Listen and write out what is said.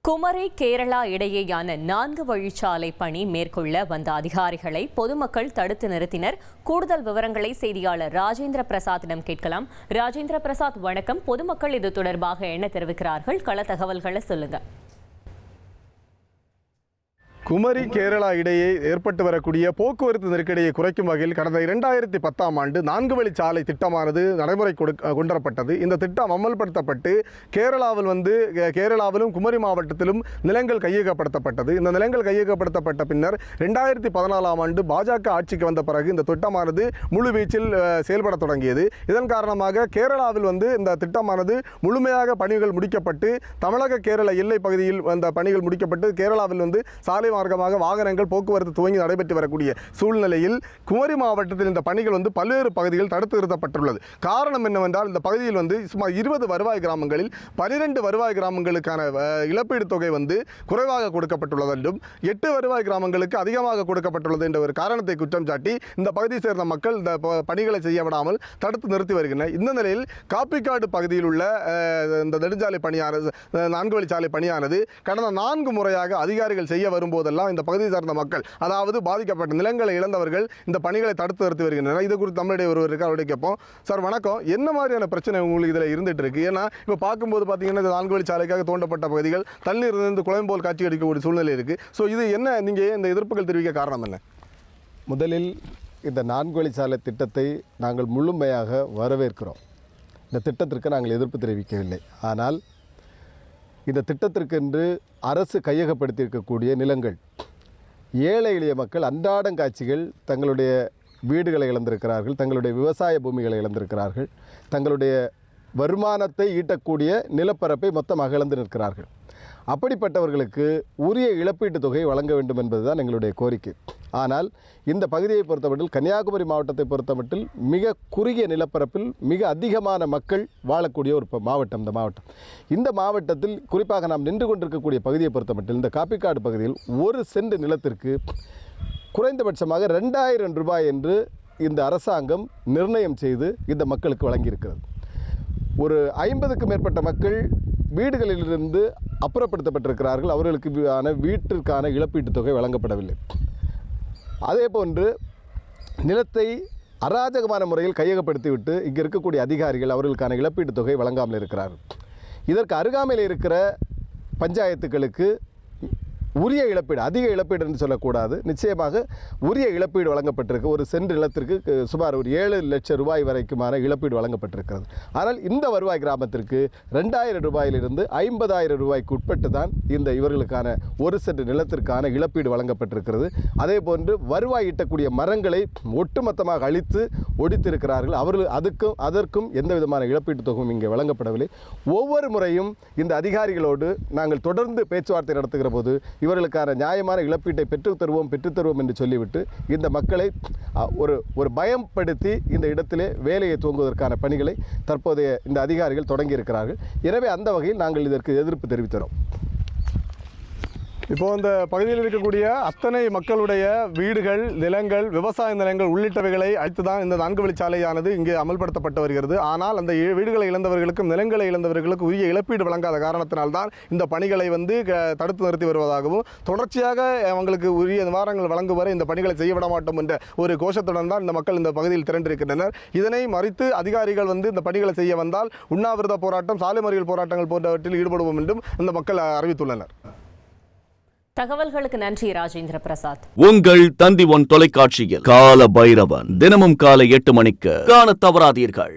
குமரி கேரளா இடையேயான 4 வழிச்சாலை பணி மேற்கொள்ள வந்த அதிகாரிகளை பொதுமக்கள் தடுத்து நிறுத்தினர். கூடுதல் விவரங்களை செய்தியாளர் ராஜேந்திர பிரசாத்திடம் கேட்கலாம். ராஜேந்திர பிரசாத், வணக்கம். பொதுமக்கள் இது தொடர்பாக என்ன தெரிவிக்கிறார்கள்? கள தகவல்களை சொல்லுங்க. குமரி கேரளா இடையே ஏற்பட்டு வரக்கூடிய போக்குவரத்து நெருக்கடியை குறைக்கும் வகையில் கடந்த 2010ஆம் ஆண்டு 4 வழிச்சாலை திட்டமானது நடைமுறை கொண்டுவரப்பட்டது. இந்த திட்டம் அமல்படுத்தப்பட்டு கேரளாவிலும் குமரி மாவட்டத்திலும் நிலங்கள் கையகப்படுத்தப்பட்டது. இந்த நிலங்கள் கையகப்படுத்தப்பட்ட பின்னர் 2014ஆம் ஆண்டு பாஜக ஆட்சிக்கு வந்த பிறகு இந்த திட்டமானது முழுவீச்சில் செயல்பட தொடங்கியது. இதன் காரணமாக கேரளாவில் இந்த திட்டமானது முழுமையாக பணிகள் முடிக்கப்பட்டு தமிழக கேரள எல்லை பகுதியில் அந்த பணிகள் முடிக்கப்பட்டு கேரளாவில் சாலை மார்க்கமாக வாகனங்கள் போக்குவரத்து துவங்கி நடைபெற்று வரக்கூடிய சூழ்நிலையில் குமரி மாவட்டத்தில் இந்த பணிகள் பல்வேறு பகுதிகள் தடுத்து நிறுத்தப்பட்டுள்ளது. காரணம் என்னவென்றால் இந்த பகுதியில் சுமார் 20 வருவாய் கிராமங்களில் 12 வருவாய் கிராமங்களுக்கான இழப்பீடு தொகை குறைவாக கொடுக்கப்பட்டுள்ளது என்றும் 8 வருவாய் கிராமங்களுக்கு அதிகமாக கொடுக்கப்பட்டுள்ளது என்ற ஒரு காரணத்தை குற்றம் சாட்டி இந்த பகுதியை சேர்ந்த மக்கள் இந்த பணிகளை செய்ய விடாமல் தடுத்து நிறுத்தி வருகின்றனர். இந்த நிலையில் காப்பிக்காடு பகுதியில் உள்ள இந்த நெடுஞ்சாலை பணியானது 4 வழிச்சாலை பணியானது கடந்த 4 முறையாக அதிகாரிகள் செய்ய வரும்போதெல்லாம் இந்த பகுதியை சார்ந்த மக்கள், அதாவது பாதிக்கப்பட்ட நிலங்களை இழந்தவர்கள் இந்த பணிகளை தடுத்து நிறுத்தி வருகின்றனர். இது குறித்து நம்மளுடைய ஒருவருக்கு அவருடைய கேட்போம். சார் வணக்கம், என்ன மாதிரியான பிரச்சனை உங்களுக்கு இதில் இருந்துட்டு இருக்கு? ஏன்னா இப்போ பார்க்கும்போது பார்த்தீங்கன்னா இந்த 4 வழிச்சாலைக்காக தோண்டப்பட்ட பகுதிகள் தண்ணீர் இருந்து குழம்பு போல் காட்சி அடிக்கக்கூடிய சூழ்நிலை இருக்கு. ஸோ இது என்ன, நீங்கள் இந்த எதிர்ப்புகள் தெரிவிக்க காரணம் என்ன? முதலில் இந்த 4 வழிச்சாலை திட்டத்தை நாங்கள் முழுமையாக வரவேற்கிறோம். இந்த திட்டத்திற்கு நாங்கள் எதிர்ப்பு தெரிவிக்கவில்லை. ஆனால் இந்த திட்டத்திற்கென்று அரசு கையகப்படுத்தியிருக்கக்கூடிய நிலங்கள், ஏழை எளிய மக்கள் அன்றாடம் காட்சிகள் தங்களுடைய வீடுகளை இழந்திருக்கிறார்கள், தங்களுடைய விவசாய பூமிகளை இழந்திருக்கிறார்கள், தங்களுடைய வருமானத்தை ஈட்டக்கூடிய நிலப்பரப்பை மொத்தமாக இழந்து நிற்கிறார்கள். அப்படிப்பட்டவர்களுக்கு உரிய இழப்பீட்டுத் தொகை வழங்க வேண்டும் என்பதுதான் எங்களுடைய கோரிக்கை. ஆனால் இந்த பகுதியை பொறுத்தமட்டில், கன்னியாகுமரி மாவட்டத்தை பொறுத்தமட்டில் மிக குறுகிய நிலப்பரப்பில் மிக அதிகமான மக்கள் வாழக்கூடிய ஒரு மாவட்டம் இந்த மாவட்டம். இந்த மாவட்டத்தில் குறிப்பாக நாம் நின்று கொண்டிருக்கக்கூடிய பகுதியை பொறுத்தமட்டில் இந்த காப்பிக்காடு பகுதியில் 1 சென்ட் நிலத்திற்கு குறைந்தபட்சமாக 2000 ரூபாய் என்று இந்த அரசாங்கம் நிர்ணயம் செய்து இந்த மக்களுக்கு வழங்கியிருக்கிறது. ஒரு 50க்கும் மேற்பட்ட மக்கள் வீடுகளிலிருந்து அப்புறப்படுத்தப்பட்டிருக்கிறார்கள். அவர்களுக்கு வீட்டிற்கான இழப்பீட்டுத் தொகை வழங்கப்படவில்லை. அதே போன்று நிலத்தை அராஜகமான முறையில் கையகப்படுத்திவிட்டு இங்கே இருக்கக்கூடிய அதிகாரிகள் அவர்களுக்கான இழப்பீட்டுத் தொகை வழங்காமல் இருக்கிறார்கள். இதற்கு அருகாமையில் இருக்கிற பஞ்சாயத்துகளுக்கு உரிய இழப்பீடு, அதிக இழப்பீடு என்று சொல்லக்கூடாது, நிச்சயமாக உரிய இழப்பீடு வழங்கப்பட்டிருக்கு. ஒரு சென்ட் நிலத்திற்கு சுமார் ஒரு 7 லட்சம் ரூபாய் வரைக்குமான இழப்பீடு வழங்கப்பட்டிருக்கிறது. ஆனால் இந்த வருவாய் கிராமத்திற்கு 2000 ரூபாயிலிருந்து 50,000 ரூபாய்க்கு உட்பட்டு தான் இவர்களுக்கான 1 சென்ட் நிலத்திற்கான இழப்பீடு வழங்கப்பட்டிருக்கிறது. அதே போன்று வருவாய் ஈட்டக்கூடிய மரங்களை ஒட்டுமொத்தமாக அழித்து ஒடித்திருக்கிறார்கள். அவர்கள் அதற்கும் எந்த விதமான இழப்பீட்டுத் தொகையும் இங்கே வழங்கப்படவில்லை. ஒவ்வொரு முறையும் இந்த அதிகாரிகளோடு நாங்கள் தொடர்ந்து பேச்சுவார்த்தை நடத்துகிற போது இவர்களுக்கான நியாயமான இழப்பீட்டை பெற்றுத்தருவோம் என்று சொல்லிவிட்டு இந்த மக்களை ஒரு பயப்படுத்தி இந்த இடத்திலே வேலையை துவங்குவதற்கான பணிகளை தற்போதைய இந்த அதிகாரிகள் தொடங்கியிருக்கிறார்கள். எனவே அந்த வகையில் நாங்கள் இதற்கு எதிர்ப்பு தெரிவிக்கிறோம். இப்போ இந்த பகுதியில் இருக்கக்கூடிய அத்தனை மக்களுடைய வீடுகள், நிலங்கள், விவசாய நிலங்கள் உள்ளிட்டவைகளை அழித்து தான் இந்த 4 வழிச்சாலையானது இங்கே அமல்படுத்தப்பட்டு வருகிறது. ஆனால் அந்த வீடுகளை இழந்தவர்களுக்கும் நிலங்களை இழந்தவர்களுக்கு உரிய இழப்பீடு வழங்காத காரணத்தினால்தான் இந்த பணிகளை தடுத்து நிறுத்தி வருவதாகவும், தொடர்ச்சியாக அவங்களுக்கு உரிய நிவாரணங்கள் வழங்கும் வரை இந்த பணிகளை செய்ய விட மாட்டோம் என்ற ஒரு கோஷத்துடன் தான் இந்த மக்கள் இந்த பகுதியில் திரண்டிருக்கின்றனர். இதனை மறித்து அதிகாரிகள் இந்த பணிகளை செய்ய வந்தால் உண்ணாவிரத போராட்டம், சாலை மறியல் போராட்டங்கள் போன்றவற்றில் ஈடுபடுவோம் என்றும் இந்த மக்கள் அறிவித்துள்ளனர். தகவல்களுக்கு நன்றி ராஜேந்திர பிரசாத். உங்கள் தந்தி 1 தொலைக்காட்சியில் கால பைரவன் தினமும் காலை 8 மணிக்கு காண தவறாதீர்கள்.